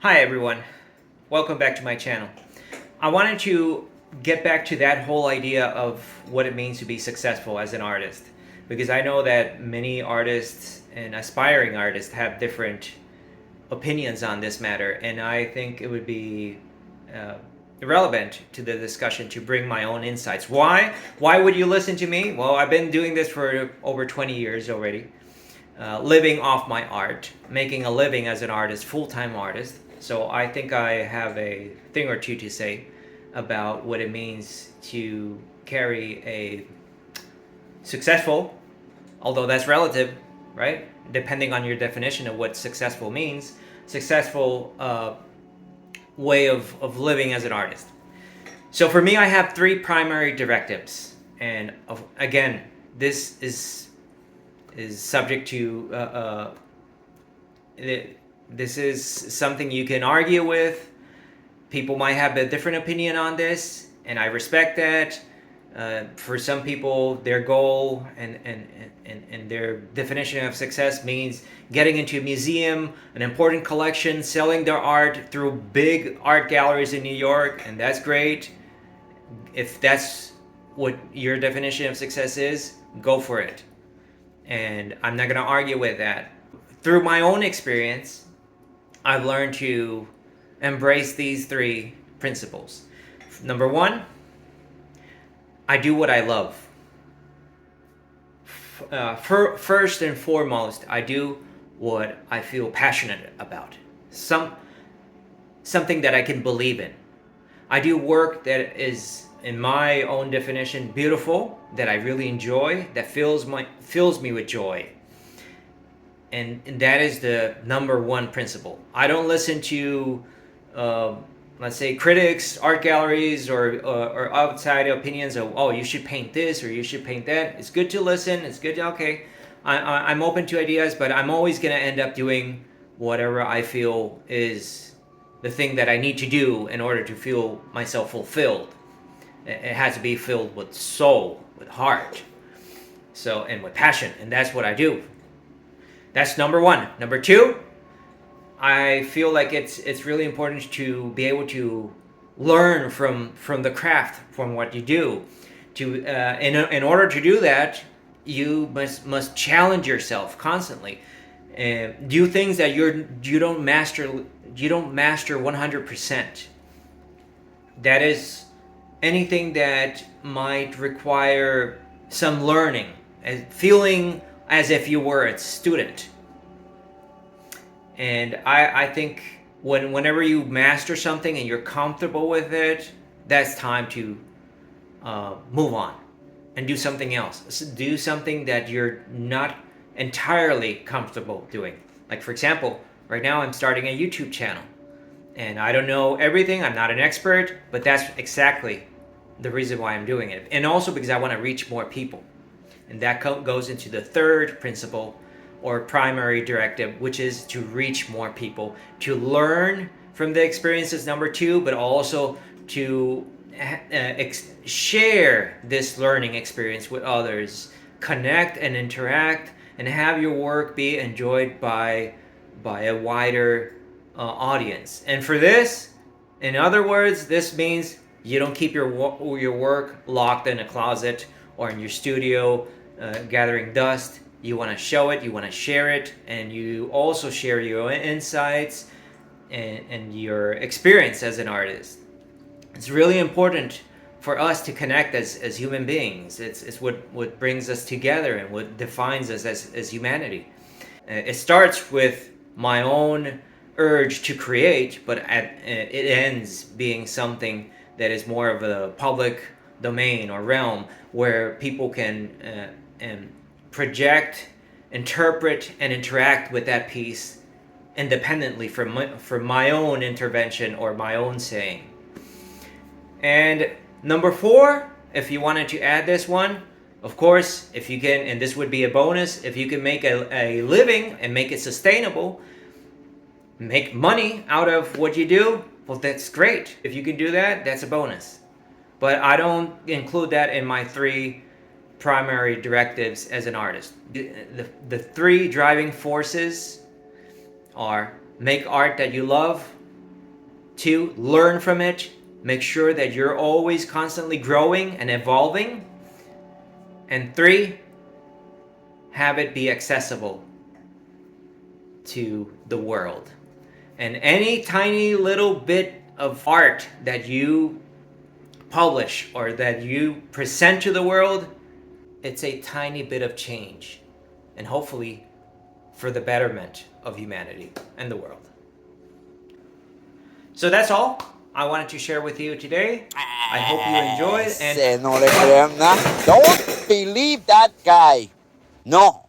Hi everyone, welcome back to my channel. I wanted to get back to that whole idea of what it means to be successful as an artist, because I know that many artists and aspiring artists have different opinions on this matter, and I think it would be uh, relevant to the discussion to bring my own insights. Why would you listen to me? Well, I've been doing this for over 20 years already, living off my art, making a living as an artist, full-time artist. So I think I have a thing or two to say about what it means to carry a successful, although that's relative, right? Depending on your definition of what successful means, successful way of living as an artist. So for me, I have three primary directives, and again, this is subject to this is something you can argue with. People might have a different opinion on this, and I respect that. For some people, their goal and their definition of success means getting into a museum, an important collection, selling their art through big art galleries in New York, and that's great. If that's what your definition of success is, go for it. And I'm not going to argue with that. Through my own experience, I've learned to embrace these three principles. Number one, I do what I love. First and foremost, I do what I feel passionate about. Something that I can believe in. I do work that is, in my own definition, beautiful, that I really enjoy, that fills me with joy. And that is the number one principle. I don't listen to, let's say, critics, art galleries, or outside opinions of, oh, you should paint this or you should paint that. It's good to listen. It's good to, okay. I'm open to ideas, but I'm always going to end up doing whatever I feel is the thing that I need to do in order to feel myself fulfilled. It has to be filled with soul, with heart, and with passion, and that's what I do. That's number one. Number two, I feel like it's really important to be able to learn from the craft, from what you do. In order to do that, you must challenge yourself constantly, and do things that you don't master 100%. That is anything that might require some learning and feeling as if you were a student. And I think whenever you master something and you're comfortable with it, that's time to move on and do something else. Do something that you're not entirely comfortable doing. Like, for example, right now I'm starting a YouTube channel. And I don't know everything, I'm not an expert, but that's exactly the reason why I'm doing it. And also because I want to reach more people. And that goes into the third principle or primary directive, which is to reach more people, to learn from the experiences, number two, but also to share this learning experience with others, connect and interact, and have your work be enjoyed by a wider audience. And for this, in other words, this means you don't keep your work locked in a closet or in your studio gathering dust. You want to show it, you want to share it, and you also share your insights and your experience as an artist. It's really important for us to connect as human beings. It's what brings us together and what defines us as humanity. It starts with my own urge to create, but it ends being something that is more of a public domain or realm where people can project, interpret, and interact with that piece independently from my own intervention or my own saying. And number four, if you wanted to add this one, of course, if you can, and this would be a bonus, if you can make a living and make it sustainable, make money out of what you do, well, that's great. If you can do that, that's a bonus. But I don't include that in my three primary directives as an artist. The three driving forces are: make art that you love, 2, learn from it. Make sure that you're always constantly growing and evolving. And 3, have it be accessible to the world. And any tiny little bit of art that you publish or that you present to the world, it's a tiny bit of change, and hopefully for the betterment of humanity and the world. So that's all I wanted to share with you today. I hope you enjoyed. And no le crean nada. Don't believe that guy. No.